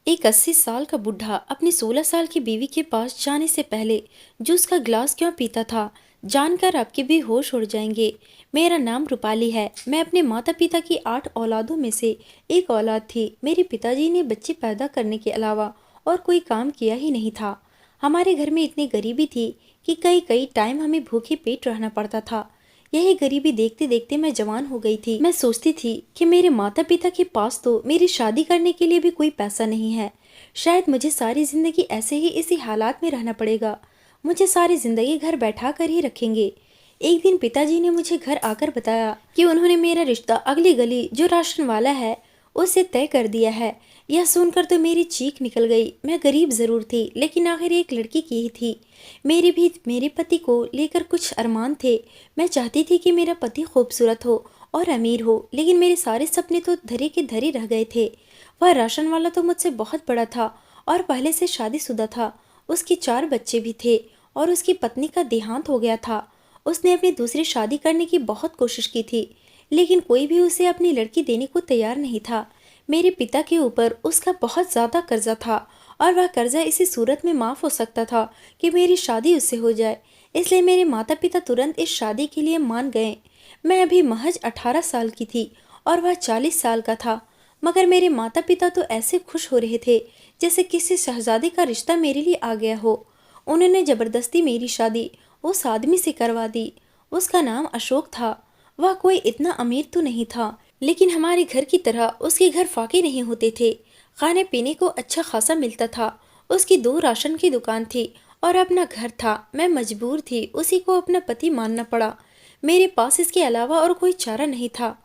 एक 80 साल का बुढ़ा अपनी 16 साल की बीवी के पास जाने से पहले जूस का गिलास क्यों पीता था, जानकर आपके भी होश उड़ जाएंगे। मेरा नाम रूपाली है। मैं अपने माता पिता की 8 औलादों में से एक औलाद थी। मेरे पिताजी ने बच्चे पैदा करने के अलावा और कोई काम किया ही नहीं था। हमारे घर में इतनी गरीबी थी कि कई कई टाइम हमें भूखे पेट रहना पड़ता था। यही गरीबी देखते देखते मैं जवान हो गई थी। मैं सोचती थी कि मेरे माता पिता के पास तो मेरी शादी करने के लिए भी कोई पैसा नहीं है। शायद मुझे सारी जिंदगी ऐसे ही इसी हालात में रहना पड़ेगा। मुझे सारी जिंदगी घर बैठा कर ही रखेंगे। एक दिन पिताजी ने मुझे घर आकर बताया कि उन्होंने मेरा रिश्ता अगली गली जो राशन वाला है उससे तय कर दिया है। यह सुनकर तो मेरी चीख निकल गई। मैं गरीब जरूर थी लेकिन आखिर एक लड़की की ही थी। मेरे भी मेरे पति को लेकर कुछ अरमान थे। मैं चाहती थी कि मेरा पति खूबसूरत हो और अमीर हो, लेकिन मेरे सारे सपने तो धरे के धरे रह गए थे। वह राशन वाला तो मुझसे बहुत बड़ा था और पहले से शादीशुदा था। उसके 4 बच्चे भी थे और उसकी पत्नी का देहांत हो गया था। उसने अपनी दूसरी शादी करने की बहुत कोशिश की थी, लेकिन कोई भी उसे अपनी लड़की देने को तैयार नहीं था। मेरे पिता के ऊपर उसका बहुत ज़्यादा कर्जा था और वह कर्जा इसी सूरत में माफ़ हो सकता था कि मेरी शादी उससे हो जाए। इसलिए मेरे माता पिता तुरंत इस शादी के लिए मान गए। मैं अभी महज 18 साल की थी और वह 40 साल का था, मगर मेरे माता पिता तो ऐसे खुश हो रहे थे जैसे किसी शहजादे का रिश्ता मेरे लिए आ गया हो। उन्होंने ज़बरदस्ती मेरी शादी उस आदमी से करवा दी। उसका नाम अशोक था। वह कोई इतना अमीर तो नहीं था, लेकिन हमारे घर की तरह उसके घर फाके नहीं होते थे। खाने पीने को अच्छा खासा मिलता था। उसकी 2 राशन की दुकान थी और अपना घर था। मैं मजबूर थी उसी को अपना पति मानना पड़ा। मेरे पास इसके अलावा और कोई चारा नहीं था।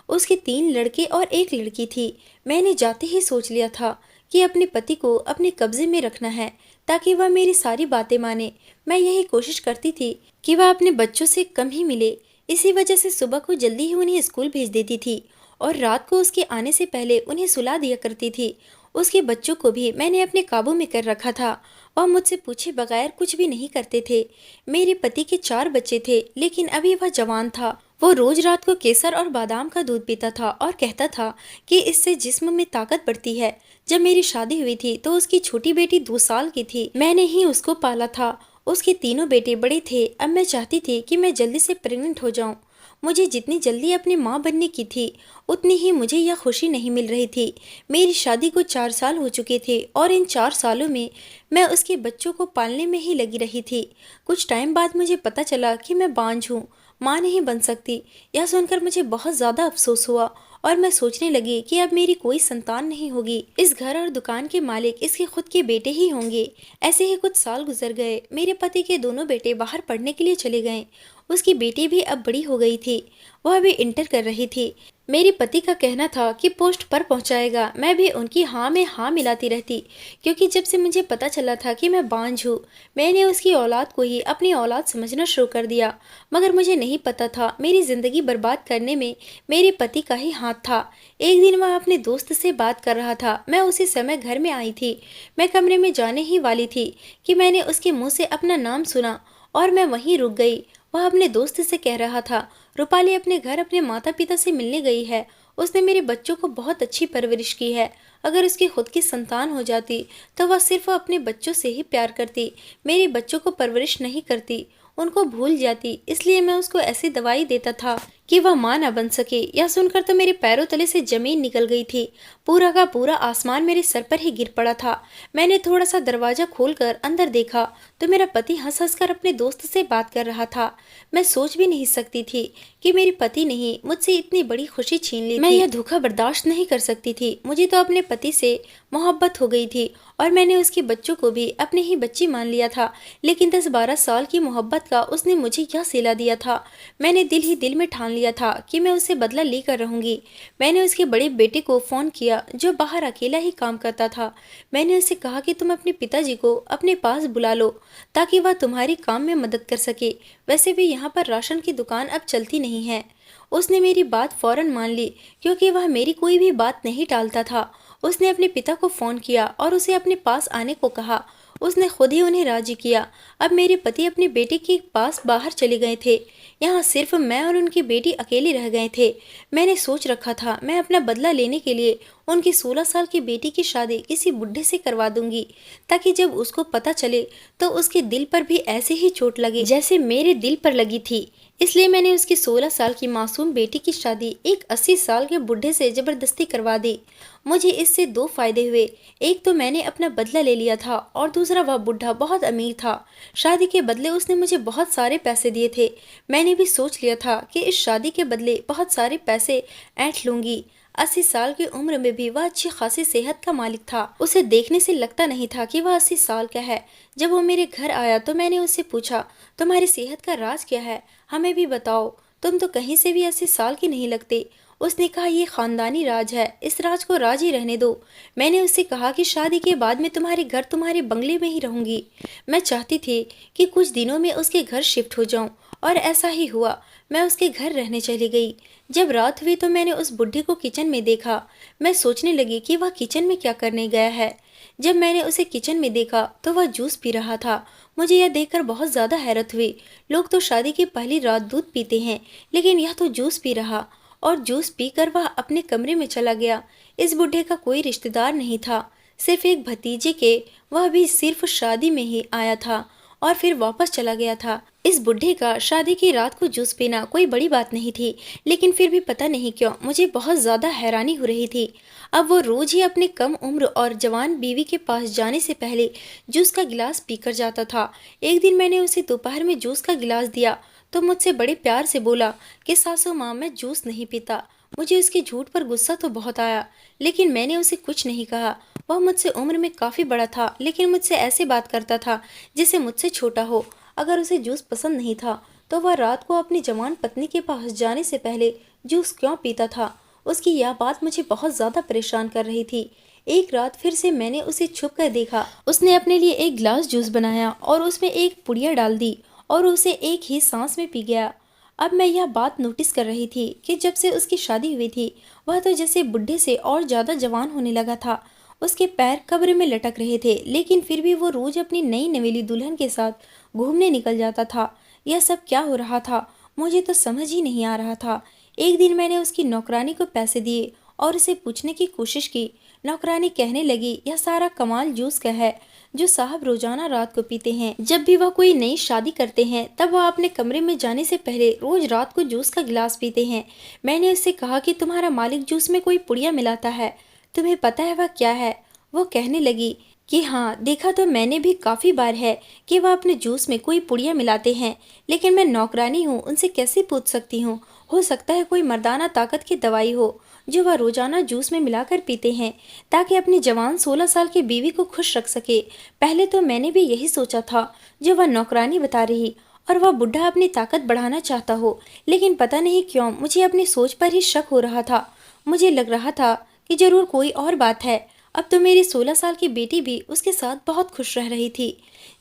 उसके 3 लड़के और एक लड़की थी। मैंने जाते ही सोच लिया था कि अपने पति को अपने कब्जे में रखना है ताकि वह मेरी सारी बातें माने। मैं यही कोशिश करती थी कि वह अपने बच्चों से कम ही मिले। इसी वजह से सुबह को जल्दी ही उन्हें स्कूल भेज देती थी और रात को उसके आने से पहले उन्हें सुला दिया करती थी। उसके बच्चों को भी मैंने अपने काबू में कर रखा था। वह मुझसे पूछे बगैर कुछ भी नहीं करते थे। मेरे पति के 4 बच्चे थे, लेकिन अभी वह जवान था। वो रोज रात को केसर और बादाम का दूध पीता था और कहता था कि इससे जिस्म में ताकत बढ़ती है। जब मेरी शादी हुई थी तो उसकी छोटी बेटी 2 साल की थी। मैंने ही उसको पाला था। उसके तीनों बेटे बड़े थे। अब मैं चाहती थी कि मैं जल्दी से प्रेग्नेंट हो जाऊं। मुझे जितनी जल्दी अपनी माँ बनने की थी उतनी ही मुझे यह खुशी नहीं मिल रही थी। मेरी शादी को 4 साल हो चुके थे और इन 4 सालों में मैं उसके बच्चों को पालने में ही लगी रही थी। कुछ टाइम बाद मुझे पता चला कि मैं बांझ हूँ, माँ नहीं बन सकती। यह सुनकर मुझे बहुत ज़्यादा अफसोस हुआ और मैं सोचने लगी कि अब मेरी कोई संतान नहीं होगी। इस घर और दुकान के मालिक इसके खुद के बेटे ही होंगे। ऐसे ही कुछ साल गुजर गए। मेरे पति के दोनों बेटे बाहर पढ़ने के लिए चले गए। उसकी बेटी भी अब बड़ी हो गई थी। वह भी इंटर कर रही थी। मेरे पति का कहना था कि पोस्ट पर पहुंचाएगा। मैं भी उनकी हाँ में हाँ मिलाती रहती, क्योंकि जब से मुझे पता चला था कि मैं बांझ हूँ, मैंने उसकी औलाद को ही अपनी औलाद समझना शुरू कर दिया। मगर मुझे नहीं पता था मेरी ज़िंदगी बर्बाद करने में मेरे पति का ही हाथ था। एक दिन वह अपने दोस्त से बात कर रहा था। मैं उसी समय घर में आई थी। मैं कमरे में जाने ही वाली थी कि मैंने उसके मुँह से अपना नाम सुना और मैं वहीं रुक गई। वह अपने दोस्त से कह रहा था, रूपाली अपने घर अपने माता पिता से मिलने गई है। उसने मेरे बच्चों को बहुत अच्छी परवरिश की है। अगर उसकी खुद की संतान हो जाती तो वह सिर्फ अपने बच्चों से ही प्यार करती, मेरे बच्चों को परवरिश नहीं करती, उनको भूल जाती। इसलिए मैं उसको ऐसी दवाई देता था कि वह मां न बन सके। यह सुनकर तो मेरे पैरों तले से जमीन निकल गई थी। पूरा का पूरा आसमान मेरे सर पर ही गिर पड़ा था। मैंने थोड़ा सा दरवाजा खोलकर अंदर देखा तो मेरा पति हंस हंस कर अपने दोस्त से बात कर रहा था। मैं सोच भी नहीं सकती थी कि मेरे पति ने ही मुझसे इतनी बड़ी खुशी छीन ली थी। मैं यह धोखा बर्दाश्त नहीं कर सकती थी। मुझे तो अपने पति से मोहब्बत हो गई थी और मैंने उसके बच्चों को भी अपने ही बच्ची मान लिया था। लेकिन 10-12 साल की मोहब्बत का उसने मुझे यह सिला दिया था। मैंने दिल ही दिल में ठान लिया था कि मैं उससे बदला लेकर रहूंगी। मैंने उसके बड़े बेटे को फ़ोन किया जो बाहर अकेला ही काम करता था। मैंने उससे कहा कि तुम अपने पिताजी को अपने पास बुला लो ताकि वह तुम्हारी काम में मदद कर सके। वैसे भी यहाँ पर राशन की दुकान अब चलती नहीं है। उसने मेरी बात फौरन मान ली, क्योंकि वह मेरी कोई भी बात नहीं टालता था। उसने अपने पिता को फ़ोन किया और उसे अपने पास आने को कहा। उसने खुद ही उन्हें राजी किया। अब मेरे पति अपने बेटे के पास बाहर चले गए थे। यहाँ सिर्फ मैं और उनकी बेटी अकेले रह गए थे। मैंने सोच रखा था मैं अपना बदला लेने के लिए उनकी 16 साल की बेटी की शादी किसी बुढ़े से करवा दूंगी, ताकि जब उसको पता चले तो उसके दिल पर भी ऐसे ही चोट लगे जैसे मेरे दिल पर लगी थी। इसलिए मैंने उसकी 16 साल की मासूम बेटी की शादी एक 80 साल के बुढ़े से जबरदस्ती करवा दी। मुझे इससे दो फायदे हुए। एक तो मैंने अपना बदला ले लिया था और दूसरा वह बुढ़ा बहुत अमीर था। शादी के बदले उसने मुझे बहुत सारे पैसे दिए थे। मैंने भी सोच लिया था कि इस शादी के बदले बहुत सारे पैसे ऐंठ लूंगी। 80 साल की उम्र में भी वह अच्छी खासी सेहत का मालिक था। उसे देखने से लगता नहीं था कि वह 80 साल का है। जब वो मेरे घर आया तो मैंने उससे पूछा, तुम्हारी सेहत का राज क्या है, हमें भी बताओ, तुम तो कहीं से भी 80 साल की नहीं लगते। उसने कहा, ये खानदानी राज है, इस राज को राज ही रहने दो। मैंने उससे कहा कि शादी के बाद मैं तुम्हारे घर तुम्हारे बंगले में ही रहूंगी। मैं चाहती थी कि कुछ दिनों में उसके घर शिफ्ट हो जाऊं, और ऐसा ही हुआ। मैं उसके घर रहने चली गई। जब रात हुई तो मैंने उस बुढ़े को किचन में देखा। मैं सोचने लगी कि वह किचन में क्या करने गया है। जब मैंने उसे किचन में देखा तो वह जूस पी रहा था। मुझे यह देखकर बहुत ज़्यादा हैरत हुई। लोग तो शादी की पहली रात दूध पीते हैं, लेकिन यह तो जूस पी रहा। और जूस पीकर वह अपने कमरे में चला गया। इस बुढ़े का कोई रिश्तेदार नहीं था, सिर्फ एक भतीजे के, वह भी सिर्फ शादी में ही आया था और फिर वापस चला गया था। इस बुढ़े का शादी की रात को जूस पीना कोई बड़ी बात नहीं थी, लेकिन फिर भी पता नहीं क्यों मुझे बहुत ज़्यादा हैरानी हो रही थी। अब वो रोज ही अपने कम उम्र और जवान बीवी के पास जाने से पहले जूस का गिलास पीकर जाता था। एक दिन मैंने उसे दोपहर में जूस का गिलास दिया तो मुझसे बड़े प्यार से बोला कि सासू माँ, मैं जूस नहीं पीता। मुझे उसके झूठ पर गुस्सा तो बहुत आया, लेकिन मैंने उसे कुछ नहीं कहा। वह मुझसे उम्र में काफ़ी बड़ा था, लेकिन मुझसे ऐसे बात करता था जैसे मुझसे छोटा हो। अगर उसे जूस पसंद नहीं था तो वह रात को अपनी जवान पत्नी के पास जाने से पहले जूस क्यों पीता था? उसकी यह बात मुझे बहुत ज़्यादा परेशान कर रही थी। एक रात फिर से मैंने उसे छुप कर देखा। उसने अपने लिए एक गिलास जूस बनाया और उसमें एक पुड़िया डाल दी और उसे एक ही सांस में पी गया। अब मैं यह बात नोटिस कर रही थी कि जब से उसकी शादी हुई थी वह तो जैसे बुढ़े से और ज़्यादा जवान होने लगा था। उसके पैर कब्र में लटक रहे थे, लेकिन फिर भी वो रोज अपनी नई नवेली दुल्हन के साथ घूमने निकल जाता था। यह सब क्या हो रहा था, मुझे तो समझ ही नहीं आ रहा था। एक दिन मैंने उसकी नौकरानी को पैसे दिए और उसे पूछने की कोशिश की। नौकरानी कहने लगी, यह सारा कमाल जूस का है जो साहब रोजाना रात को पीते हैं। जब भी वह कोई नई शादी करते हैं तब वह अपने कमरे में जाने से पहले रोज रात को जूस का गिलास पीते हैं। मैंने उससे कहा कि तुम्हारा मालिक जूस में कोई पुड़िया मिलाता है, तुम्हें पता है वह क्या है? वो कहने लगी कि हाँ, देखा तो मैंने भी काफ़ी बार है कि वह अपने जूस में कोई पुड़िया मिलाते हैं, लेकिन मैं नौकरानी हूँ, उनसे कैसे पूछ सकती हूँ? हो सकता है कोई मर्दाना ताकत की दवाई हो जो वह रोजाना जूस में मिलाकर पीते हैं, ताकि अपनी जवान 16 साल की बीवी को खुश रख सके। पहले तो मैंने भी यही सोचा था जो वह नौकरानी बता रही, और वह बुढ़ा अपनी ताकत बढ़ाना चाहता हो, लेकिन पता नहीं क्यों मुझे अपनी सोच पर ही शक हो रहा था। मुझे लग रहा था कि जरूर कोई और बात है। अब तो मेरी 16 साल की बेटी भी उसके साथ बहुत खुश रह रही थी,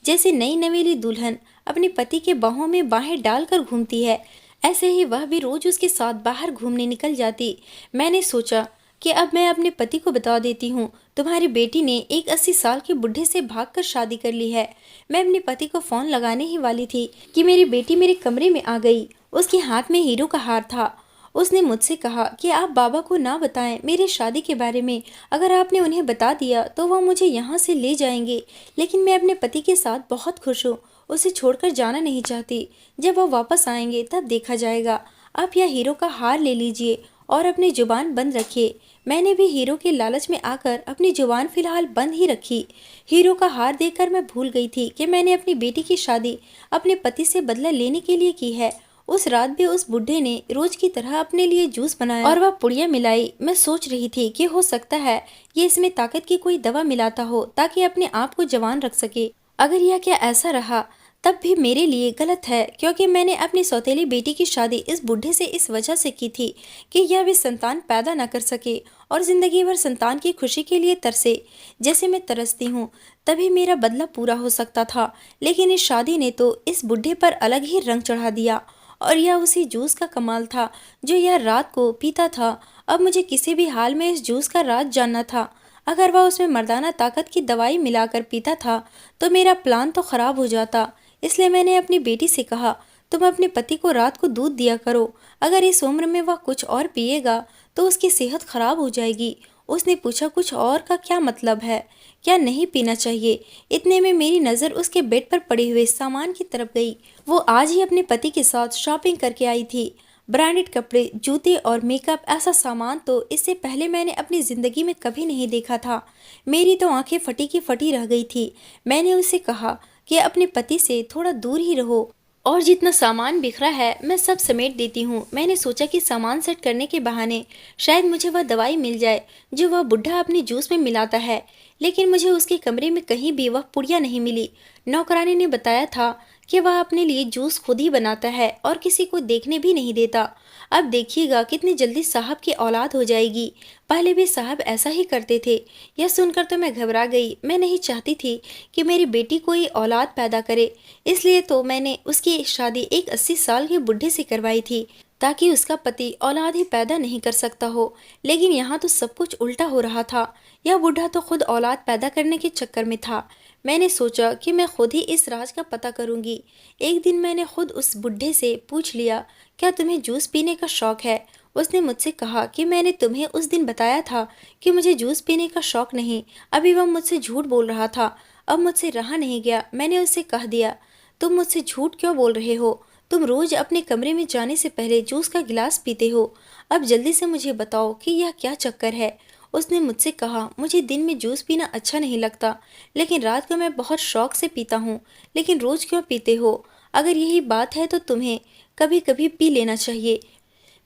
जैसे नई नवेली दुल्हन अपने पति के बाहों में बाहें डालकर घूमती है, ऐसे ही वह भी रोज उसके साथ बाहर घूमने निकल जाती। मैंने सोचा कि अब मैं अपने पति को बता देती हूँ, तुम्हारी बेटी ने एक 80 साल के बुढ़े से भागकर शादी कर ली है। मैं अपने पति को फोन लगाने ही वाली थी कि मेरी बेटी मेरे कमरे में आ गई। उसके हाथ में हीरो का हार था। उसने मुझसे कहा कि आप बाबा को ना बताएं मेरी शादी के बारे में, अगर आपने उन्हें बता दिया तो वह मुझे यहाँ से ले जाएंगे। लेकिन मैं अपने पति के साथ बहुत खुश हूँ, उसे छोड़कर जाना नहीं चाहती। जब वह वापस आएंगे तब देखा जाएगा। आप यह हीरो का हार ले लीजिए और अपनी जुबान बंद रखिए। मैंने भी हीरो के लालच में आकर अपनी जुबान फिलहाल बंद ही रखी। हीरो का हार देखकर मैं भूल गई थी कि मैंने अपनी बेटी की शादी अपने पति से बदला लेने के लिए की है। उस रात भी उस बुढ़े ने रोज की तरह अपने लिए जूस बनाया और वह पुड़िया मिलाई। मैं सोच रही थी कि हो सकता है ये इसमें ताकत की कोई दवा मिलाता हो ताकि अपने आप को जवान रख सके। अगर यह क्या ऐसा रहा तब भी मेरे लिए गलत है, क्योंकि मैंने अपनी सौतेली बेटी की शादी इस बुढ़े से इस वजह से की थी कि यह भी संतान पैदा न कर सके और जिंदगी भर संतान की खुशी के लिए तरसे जैसे मैं तरसती हूँ। तभी मेरा बदला पूरा हो सकता था, लेकिन इस शादी ने तो इस बुढ़े पर अलग ही रंग चढ़ा दिया। और यह उसी जूस का कमाल था जो यह रात को पीता था। अब मुझे किसी भी हाल में इस जूस का राज जानना था। अगर वह उसमें मर्दाना ताकत की दवाई मिलाकर पीता था तो मेरा प्लान तो खराब हो जाता। इसलिए मैंने अपनी बेटी से कहा, तुम अपने पति को रात को दूध दिया करो। अगर इस उम्र में वह कुछ और पिएगा तो उसकी सेहत खराब हो जाएगी। उसने पूछा, कुछ और का क्या मतलब है? क्या नहीं पीना चाहिए? इतने में मेरी नज़र उसके बेड पर पड़े हुए सामान की तरफ गई। वो आज ही अपने पति के साथ शॉपिंग करके आई थी। ब्रांडेड कपड़े, जूते और मेकअप, ऐसा सामान तो इससे पहले मैंने अपनी ज़िंदगी में कभी नहीं देखा था। मेरी तो आंखें फटी की फटी रह गई थी। मैंने उसे कहा कि अपने पति से थोड़ा दूर ही रहो और जितना सामान बिखरा है मैं सब समेट देती हूँ। मैंने सोचा कि सामान सेट करने के बहाने शायद मुझे वह दवाई मिल जाए जो वह बुढ़ा अपने जूस में मिलाता है, लेकिन मुझे उसके कमरे में कहीं भी वह पुड़िया नहीं मिली। नौकरानी ने बताया था कि वह अपने लिए जूस खुद ही बनाता है और किसी को देखने भी नहीं देता। अब देखिएगा कितनी जल्दी साहब की औलाद हो जाएगी। पहले भी साहब ऐसा ही करते थे। यह सुनकर तो मैं घबरा गई। मैं नहीं चाहती थी कि मेरी बेटी कोई औलाद पैदा करे, इसलिए तो मैंने उसकी शादी एक 80 साल के बुढ़े से करवाई थी ताकि उसका पति औलाद ही पैदा नहीं कर सकता हो। लेकिन यहाँ तो सब कुछ उल्टा हो रहा था। यह बुढ़ा तो खुद औलाद पैदा करने के चक्कर में था। मैंने सोचा कि मैं खुद ही इस राज का पता करूंगी। एक दिन मैंने खुद उस बुढ़े से पूछ लिया, क्या तुम्हें जूस पीने का शौक है? उसने मुझसे कहा कि मैंने तुम्हें उस दिन बताया था कि मुझे जूस पीने का शौक नहीं। अभी वह मुझसे झूठ बोल रहा था। अब मुझसे रहा नहीं गया। मैंने उससे कह दिया, तुम मुझसे झूठ क्यों बोल रहे हो? तुम रोज अपने कमरे में जाने से पहले जूस का गिलास पीते हो। अब जल्दी से मुझे बताओ कि यह क्या चक्कर है। उसने मुझसे कहा, मुझे दिन में जूस पीना अच्छा नहीं लगता, लेकिन रात को मैं बहुत शौक से पीता हूँ। लेकिन रोज क्यों पीते हो? अगर यही बात है तो तुम्हें कभी कभी पी लेना चाहिए।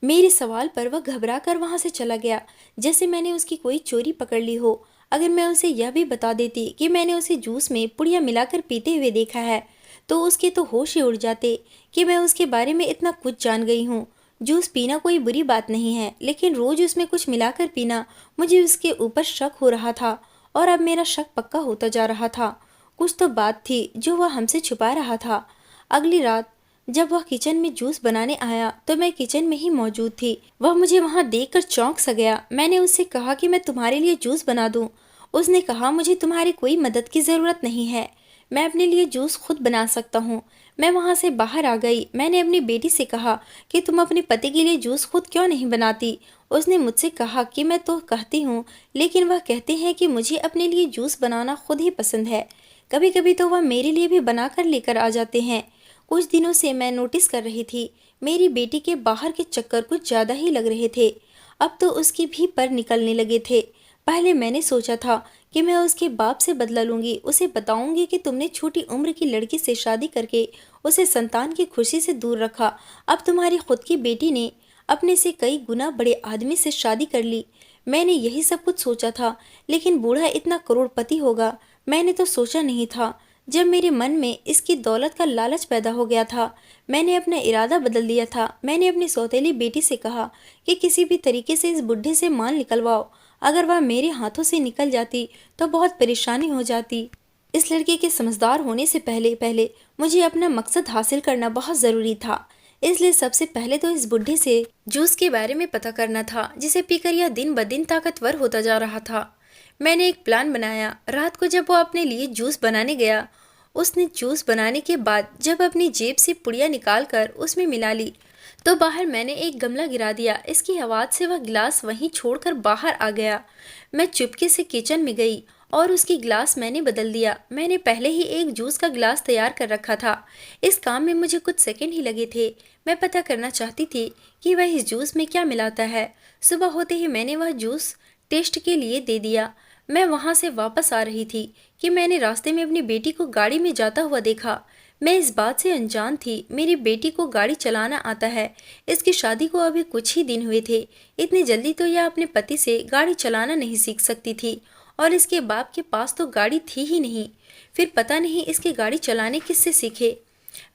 मेरे सवाल पर वह घबरा कर वहां से चला गया, जैसे मैंने उसकी कोई चोरी पकड़ ली हो। अगर मैं उसे यह भी बता देती कि मैंने उसे जूस में पुड़िया मिलाकर पीते हुए देखा है तो उसके तो होश ही उड़ जाते कि मैं उसके बारे में इतना कुछ जान गई हूँ। जूस पीना कोई बुरी बात नहीं है, लेकिन रोज उसमें कुछ मिलाकर पीना, मुझे उसके ऊपर शक हो रहा था और अब मेरा शक पक्का होता जा रहा था। कुछ तो बात थी जो वह हमसे छुपा रहा था। अगली रात जब वह किचन में जूस बनाने आया तो मैं किचन में ही मौजूद थी। वह मुझे वहां देखकर चौंक सा गया। मैंने उससे कहा कि मैं तुम्हारे लिए जूस बना दूं। उसने कहा, मुझे तुम्हारी कोई मदद की ज़रूरत नहीं है, मैं अपने लिए जूस खुद बना सकता हूँ। मैं वहां से बाहर आ गई। मैंने अपनी बेटी से कहा कि तुम अपने पति के लिए जूस खुद क्यों नहीं बनाती? उसने मुझसे कहा कि मैं तो कहती हूँ, लेकिन वह कहते हैं कि मुझे अपने लिए जूस बनाना खुद ही पसंद है। कभी कभी तो वह मेरे लिए भी बनाकर लेकर आ जाते हैं। कुछ दिनों से मैं नोटिस कर रही थी, मेरी बेटी के बाहर के चक्कर कुछ ज़्यादा ही लग रहे थे। अब तो उसके भी पर निकलने लगे थे। पहले मैंने सोचा था कि मैं उसके बाप से बदला लूंगी, उसे बताऊंगी कि तुमने छोटी उम्र की लड़की से शादी करके उसे संतान की खुशी से दूर रखा। अब तुम्हारी खुद की बेटी ने अपने से कई गुना बड़े आदमी से शादी कर ली। मैंने यही सब कुछ सोचा था, लेकिन बूढ़ा इतना करोड़पति होगा मैंने तो सोचा नहीं था। जब मेरे मन में इसकी दौलत का लालच पैदा हो गया था, मैंने अपना इरादा बदल दिया था। मैंने अपनी सौतेली बेटी से कहा कि किसी भी तरीके से इस बुढ़े से माल निकलवाओ। अगर वह मेरे हाथों से निकल जाती तो बहुत परेशानी हो जाती। इस लड़के के समझदार होने से पहले पहले मुझे अपना मकसद हासिल करना बहुत ज़रूरी था। इसलिए सबसे पहले तो इस बुढ़े से जूस के बारे में पता करना था, जिसे पीकर यह दिन ब दिन ताकतवर होता जा रहा था। मैंने एक प्लान बनाया। रात को जब वो अपने लिए जूस बनाने गया, उसने जूस बनाने के बाद जब अपनी जेब से पुड़िया निकाल कर उसमें मिला ली तो बाहर मैंने एक गमला गिरा दिया। इसकी आवाज़ से वह गिलास वहीं छोड़कर बाहर आ गया। मैं चुपके से किचन में गई और उसकी गिलास मैंने बदल दिया। मैंने पहले ही एक जूस का गिलास तैयार कर रखा था। इस काम में मुझे कुछ सेकंड ही लगे थे। मैं पता करना चाहती थी कि वह इस जूस में क्या मिलाता है। सुबह होते ही मैंने वह जूस टेस्ट के लिए दे दिया। मैं वहां से वापस आ रही थी कि मैंने रास्ते में अपनी बेटी को गाड़ी में जाता हुआ देखा। मैं इस बात से अनजान थी मेरी बेटी को गाड़ी चलाना आता है। इसकी शादी को अभी कुछ ही दिन हुए थे। इतनी जल्दी तो यह अपने पति से गाड़ी चलाना नहीं सीख सकती थी और इसके बाप के पास तो गाड़ी थी ही नहीं। फिर पता नहीं इसकी गाड़ी चलाने किससे सीखे।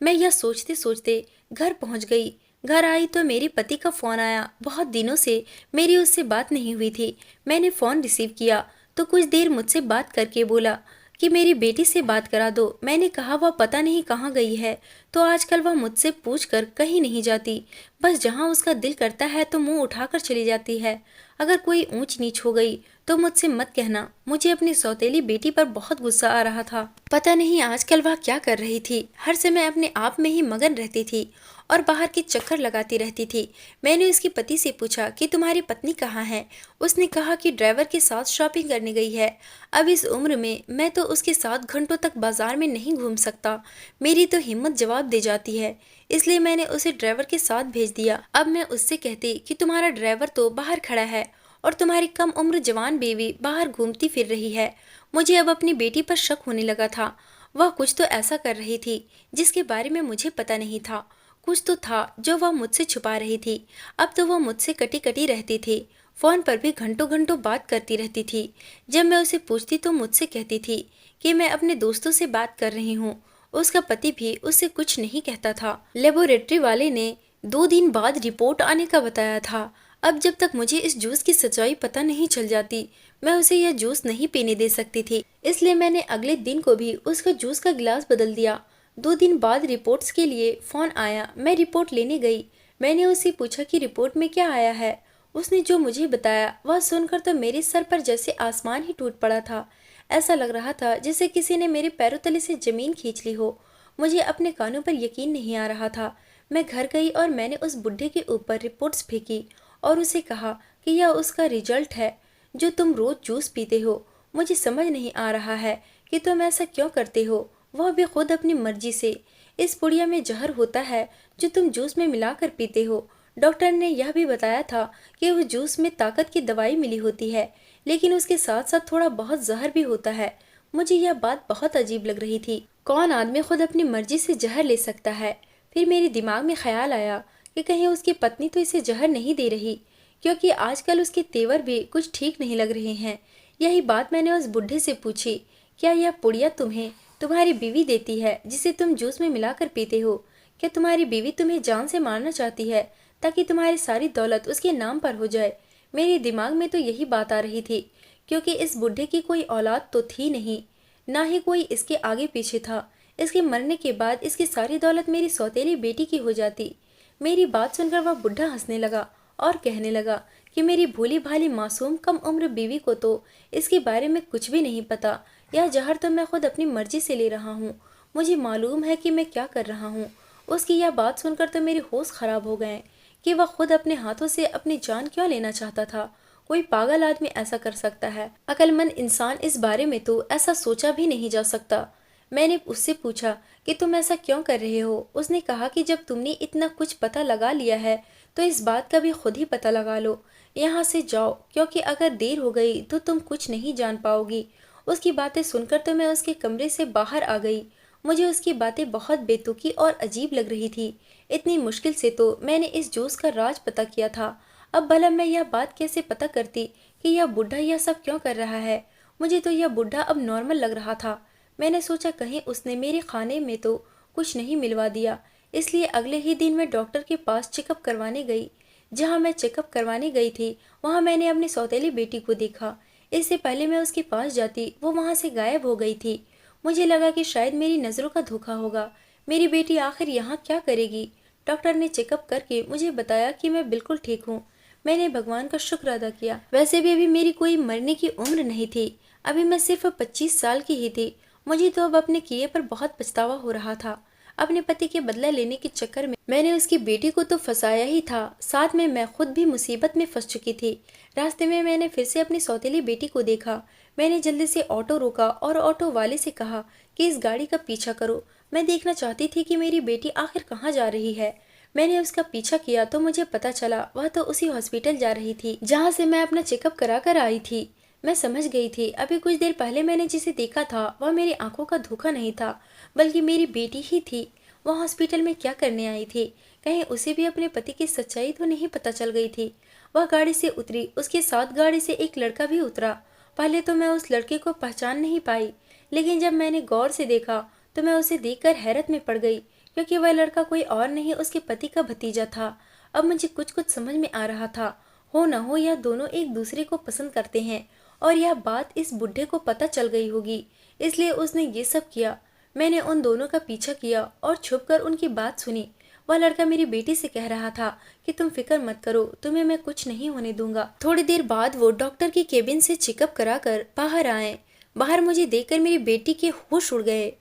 मैं यह सोचते सोचते घर पहुंच गई। घर आई तो मेरे पति का फ़ोन आया। बहुत दिनों से मेरी उससे बात नहीं हुई थी। मैंने फ़ोन रिसीव किया तो कुछ देर मुझसे बात करके बोला कि मेरी बेटी से बात करा दो। मैंने कहा वह पता नहीं कहाँ गई है, तो आजकल वह मुझसे पूछकर कहीं नहीं जाती। बस जहाँ उसका दिल करता है तो मुंह उठाकर चली जाती है। अगर कोई ऊंच नीच हो गई तो मुझसे मत कहना। मुझे अपनी सौतेली बेटी पर बहुत गुस्सा आ रहा था। पता नहीं आजकल वह क्या कर रही थी। हर समय अपने आप में ही मगन रहती थी और बाहर के चक्कर लगाती रहती थी। मैंने उसके पति से पूछा कि तुम्हारी पत्नी कहाँ है। उसने कहा कि ड्राइवर के साथ शॉपिंग करने गई है। अब इस उम्र में मैं तो उसके साथ घंटों तक बाजार में नहीं घूम सकता। मेरी तो हिम्मत जवाब दे जाती है, इसलिए मैंने उसे ड्राइवर के साथ भेज दिया। अब मैं उससे कहती कि तुम्हारा ड्राइवर तो बाहर खड़ा है और तुम्हारी कम उम्र जवान बीवी बाहर घूमती फिर रही है। मुझे अब अपनी बेटी पर शक होने लगा था। वह कुछ तो ऐसा कर रही थी जिसके बारे में मुझे पता नहीं था। कुछ तो था जो वह मुझसे छुपा रही थी। अब तो वह मुझसे कटी कटी रहती थी। फोन पर भी घंटों घंटों बात करती रहती थी। जब मैं उसे पूछती तो मुझसे कहती थी कि मैं अपने दोस्तों से बात कर रही हूँ। उसका पति भी उससे कुछ नहीं कहता था। लेबोरेटरी वाले ने 2 दिन बाद रिपोर्ट आने का बताया था। अब जब तक मुझे इस जूस की सच्चाई पता नहीं चल जाती, मैं उसे यह जूस नहीं पीने दे सकती थी। इसलिए मैंने अगले दिन को भी उसका जूस का गिलास बदल दिया। 2 दिन बाद रिपोर्ट्स के लिए फोन आया। मैं रिपोर्ट लेने गई। मैंने उससे पूछा कि रिपोर्ट में क्या आया है। उसने जो मुझे बताया वह सुनकर तो मेरे सर पर जैसे आसमान ही टूट पड़ा था। ऐसा लग रहा था जैसे किसी ने मेरे पैरों तले से जमीन खींच ली हो। मुझे अपने कानों पर यकीन नहीं आ रहा था। मैं घर गई और मैंने उस बुढ़े के ऊपर रिपोर्ट्स फेंकी और उसे कहा कि यह उसका रिजल्ट है जो तुम रोज जूस पीते हो। मुझे समझ नहीं आ रहा है कि तुम ऐसा क्यों करते हो, वह भी खुद अपनी मर्जी से। इस पुड़िया में जहर होता है जो तुम जूस में मिलाकर पीते हो। डॉक्टर ने यह भी बताया था कि उस जूस में ताकत की दवाई मिली होती है, लेकिन उसके साथ साथ थोड़ा बहुत जहर भी होता है। मुझे यह बात बहुत अजीब लग रही थी। कौन आदमी खुद अपनी मर्जी से जहर ले सकता है। फिर मेरे दिमाग में ख्याल आया कि कहीं उसकी पत्नी तो इसे जहर नहीं दे रही, क्योंकि आजकल उसके तेवर भी कुछ ठीक नहीं लग रहे हैं। यही बात मैंने उस बुढ़े से पूछी, क्या यह पुड़िया तुम्हें तुम्हारी बीवी देती है जिसे तुम जूस में मिलाकर पीते हो? क्या तुम्हारी बीवी तुम्हें जान से मारना चाहती है ताकि तुम्हारी सारी दौलत उसके नाम पर हो जाए? मेरे दिमाग में तो यही बात आ रही थी, क्योंकि इस बुढ़े की कोई औलाद तो थी नहीं, ना ही कोई इसके आगे पीछे था। इसके मरने के बाद इसकी सारी दौलत मेरी सौतेली बेटी की हो जाती। मेरी बात सुनकर वह बुढ़ा हंसने लगा और कहने लगा कि मेरी भोली भाली मासूम कम उम्र बीवी को तो इसके बारे में कुछ भी नहीं पता। यह जहर तो मैं खुद अपनी मर्जी से ले रहा हूँ। मुझे मालूम है कि मैं क्या कर रहा हूँ। उसकी यह बात सुनकर तो मेरे होश खराब हो गए कि वह खुद अपने हाथों से अपनी जान क्यों लेना चाहता था। कोई पागल आदमी ऐसा कर सकता है। अक्लमंद इंसान इस बारे में तो ऐसा सोचा भी नहीं जा सकता। मैंने उससे पूछा कि तुम ऐसा क्यों कर रहे हो। उसने कहा कि जब तुमने इतना कुछ पता लगा लिया है तो इस बात का भी खुद ही पता लगा लो। यहाँ से जाओ, क्योंकि अगर देर हो गई तो तुम कुछ नहीं जान पाओगी। उसकी बातें सुनकर तो मैं उसके कमरे से बाहर आ गई। मुझे उसकी बातें बहुत बेतुकी और अजीब लग रही थी। इतनी मुश्किल से तो मैंने इस जूस का राज पता किया था। अब भला मैं यह बात कैसे पता करती कि यह बुढ़ा यह सब क्यों कर रहा है। मुझे तो यह बुढ़ा अब नॉर्मल लग रहा था। मैंने सोचा कहीं उसने मेरे खाने में तो कुछ नहीं मिलवा दिया। इसलिए अगले ही दिन मैं डॉक्टर के पास चेकअप करवाने गई। जहाँ मैं चेकअप करवाने गई थी वहाँ मैंने अपनी सौतेली बेटी को देखा। इससे पहले मैं उसके पास जाती वो वहाँ से गायब हो गई थी। मुझे लगा कि शायद मेरी नज़रों का धोखा होगा। मेरी बेटी आखिर यहाँ क्या करेगी। डॉक्टर ने चेकअप करके मुझे बताया कि मैं बिल्कुल ठीक हूँ। मैंने भगवान का शुक्र अदा किया। वैसे भी अभी मेरी कोई मरने की उम्र नहीं थी। अभी मैं सिर्फ 25 साल की ही थी। मुझे तो अब अपने किए पर बहुत पछतावा हो रहा था। अपने पति के बदला लेने के चक्कर में मैंने उसकी बेटी को तो फंसाया ही था, साथ में मैं खुद भी मुसीबत में फंस चुकी थी। रास्ते में मैंने फिर से अपनी सौतेली बेटी को देखा। मैंने जल्दी से ऑटो रोका और ऑटो वाले से कहा कि इस गाड़ी का पीछा करो। मैं देखना चाहती थी कि मेरी बेटी आखिर कहाँ जा रही है। मैंने उसका पीछा किया तो मुझे पता चला वह तो उसी हॉस्पिटल जा रही थी जहाँ से मैं अपना चेकअप करा कर आई थी। मैं समझ गई थी अभी कुछ देर पहले मैंने जिसे देखा था वह मेरी आंखों का धोखा नहीं था, बल्कि मेरी बेटी ही थी। वह हॉस्पिटल में क्या करने आई थी? कहीं उसे भी अपने पति की सच्चाई तो नहीं पता चल गई थी? वह गाड़ी से उतरी। उसके साथ गाड़ी से एक लड़का भी उतरा। पहले तो मैं उस लड़के को पहचान नहीं पाई, लेकिन जब मैंने गौर से देखा तो मैं उसे देखकर हैरत में पड़ गई, क्योंकि वह लड़का कोई और नहीं उसके पति का भतीजा था। अब मुझे कुछ कुछ समझ में आ रहा था। हो न हो यह दोनों एक दूसरे को पसंद करते हैं और यह बात इस बुढ़े को पता चल गई होगी, इसलिए उसने ये सब किया। मैंने उन दोनों का पीछा किया और छुपकर उनकी बात सुनी। वह लड़का मेरी बेटी से कह रहा था कि तुम फिक्र मत करो, तुम्हें मैं कुछ नहीं होने दूंगा। थोड़ी देर बाद वो डॉक्टर की केबिन से चेकअप कराकर बाहर आए। बाहर मुझे देखकर मेरी बेटी के होश उड़ गए,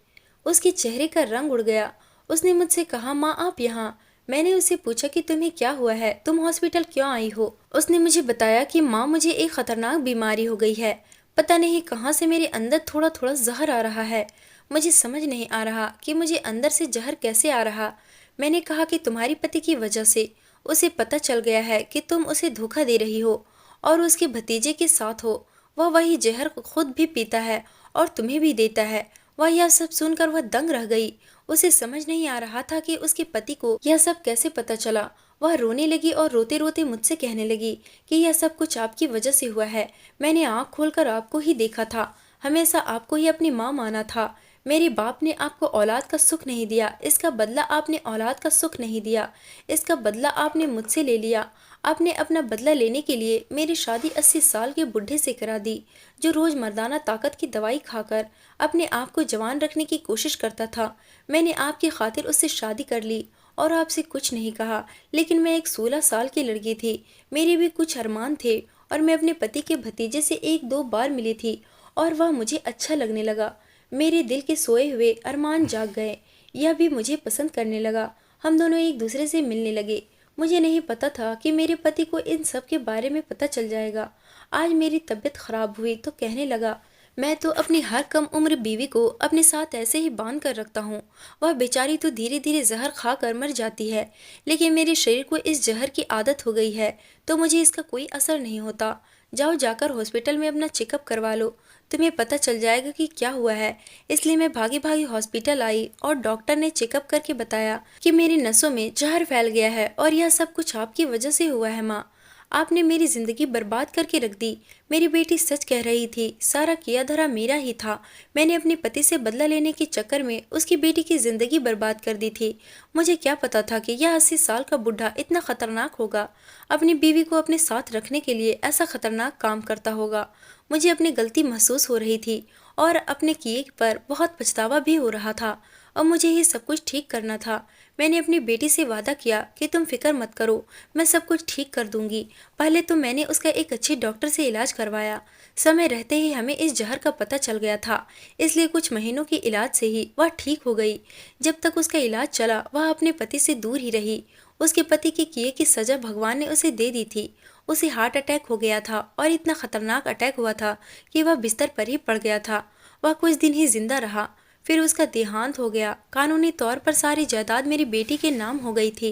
उसके चेहरे का रंग उड़ गया। उसने मुझसे कहा, माँ आप यहाँ। मैंने उससे पूछा कि तुम्हें क्या हुआ है, तुम हॉस्पिटल क्यों आई हो। उसने मुझे बताया कि माँ मुझे एक खतरनाक बीमारी हो गई है, पता नहीं कहाँ से मेरे अंदर थोड़ा थोड़ा जहर आ रहा है। मुझे समझ नहीं आ रहा कि मुझे अंदर से जहर कैसे आ रहा। मैंने कहा कि तुम्हारी पति की वजह से उसे पता चल गया है कि तुम उसे धोखा दे रही हो और उसके भतीजे के साथ हो। वह वही जहर खुद भी पीता है और तुम्हें भी देता है। वह यह सब सुनकर वह दंग रह गई। उसे समझ नहीं आ रहा था कि उसके पति को यह सब कैसे पता चला। वह रोने लगी और रोते रोते मुझसे कहने लगी कि यह सब कुछ आपकी वजह से हुआ है। मैंने आँख खोलकर आपको ही देखा था, हमेशा आपको ही अपनी माँ माना था। मेरे बाप ने आपको औलाद का सुख नहीं दिया, इसका बदला आपने औलाद का सुख नहीं दिया, इसका बदला आपने मुझसे ले लिया। आपने अपना बदला लेने के लिए मेरी शादी 80 साल के बुढ़े से करा दी, जो रोज मर्दाना ताकत की दवाई खाकर अपने आप को जवान रखने की कोशिश करता था। मैंने आपकी खातिर उससे शादी कर ली और आपसे कुछ नहीं कहा, लेकिन मैं एक 16 साल की लड़की थी, मेरे भी कुछ अरमान थे और मैं अपने पति के भतीजे से एक दो बार मिली थी और वह मुझे अच्छा लगने लगा। मेरे दिल के सोए हुए अरमान जाग गए, यह भी मुझे पसंद करने लगा। हम दोनों एक दूसरे से मिलने लगे। मुझे नहीं पता था कि मेरे पति को इन सब के बारे में पता चल जाएगा। आज मेरी तबीयत खराब हुई तो कहने लगा, मैं तो अपनी हर कम उम्र बीवी को अपने साथ ऐसे ही बांध कर रखता हूँ, वह बेचारी तो धीरे धीरे जहर खा कर मर जाती है, लेकिन मेरे शरीर को इस जहर की आदत हो गई है तो मुझे इसका कोई असर नहीं होता। जाओ जाकर हॉस्पिटल में अपना चेकअप करवा लो, तुम्हें पता चल जाएगा कि क्या हुआ है। इसलिए मैं भागी भागी हॉस्पिटल आई और डॉक्टर ने चेकअप करके बताया कि मेरी नसों में जहर फैल गया है और यह सब कुछ आपकी वजह से हुआ है। माँ, आपने मेरी जिंदगी बर्बाद करके रख दी। मेरी बेटी सच कह रही थी, सारा किया धरा मेरा ही था। मैंने अपने पति से बदला लेने के चक्कर में उसकी बेटी की जिंदगी बर्बाद कर दी थी। मुझे क्या पता था कि यह 80 साल का बुढ़ा इतना खतरनाक होगा, अपनी बीवी को अपने साथ रखने के लिए ऐसा खतरनाक काम करता होगा। मुझे अपनी गलती महसूस हो रही थी और अपने किए पर बहुत पछतावा भी हो रहा था और मुझे ही सब कुछ ठीक करना था। मैंने अपनी बेटी से वादा किया कि तुम फिक्र मत करो, मैं सब कुछ ठीक कर दूंगी। पहले तो मैंने उसका एक अच्छे डॉक्टर से इलाज करवाया। समय रहते ही हमें इस जहर का पता चल गया था, इसलिए कुछ महीनों के इलाज से ही वह ठीक हो गई। जब तक उसका इलाज चला वह अपने पति से दूर ही रही। उसके पति के किए की सजा भगवान ने उसे दे दी थी। उसे हार्ट अटैक हो गया था और इतना खतरनाक अटैक हुआ था कि वह बिस्तर पर ही पड़ गया था। वह कुछ दिन ही जिंदा रहा, फिर उसका देहांत हो गया। कानूनी तौर पर सारी जायदाद मेरी बेटी के नाम हो गई थी।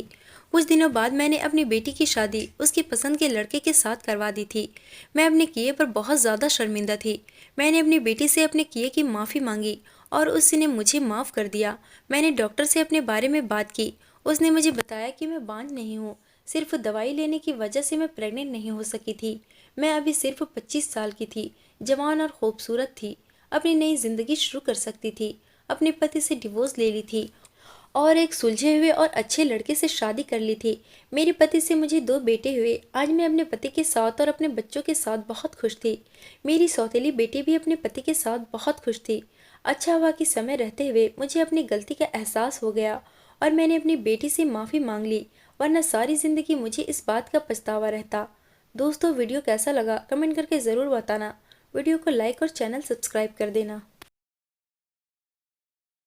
कुछ दिनों बाद मैंने अपनी बेटी की शादी उसकी पसंद के लड़के के साथ करवा दी थी। मैं अपने किए पर बहुत ज़्यादा शर्मिंदा थी। मैंने अपनी बेटी से अपने किए की माफ़ी मांगी और उसने मुझे माफ़ कर दिया। मैंने डॉक्टर से अपने बारे में बात की। उसने मुझे बताया कि मैं बांझ नहीं हूँ, सिर्फ दवाई लेने की वजह से मैं प्रेग्नेंट नहीं हो सकी थी। मैं अभी सिर्फ 25 साल की थी, जवान और खूबसूरत थी, अपनी नई जिंदगी शुरू कर सकती थी। अपने पति से डिवोर्स ले ली थी और एक सुलझे हुए और अच्छे लड़के से शादी कर ली थी। मेरे पति से मुझे 2 बेटे हुए। आज मैं अपने पति के साथ और अपने बच्चों के साथ बहुत खुश थी। मेरी सौतेली बेटी भी अपने पति के साथ बहुत खुश थी। अच्छा हुआ कि समय रहते हुए मुझे अपनी गलती का एहसास हो गया और मैंने अपनी बेटी से माफ़ी मांग ली, वरना सारी ज़िंदगी मुझे इस बात का पछतावा रहता। दोस्तों, वीडियो कैसा लगा कमेंट करके ज़रूर बताना। वीडियो को लाइक और चैनल सब्सक्राइब कर देना।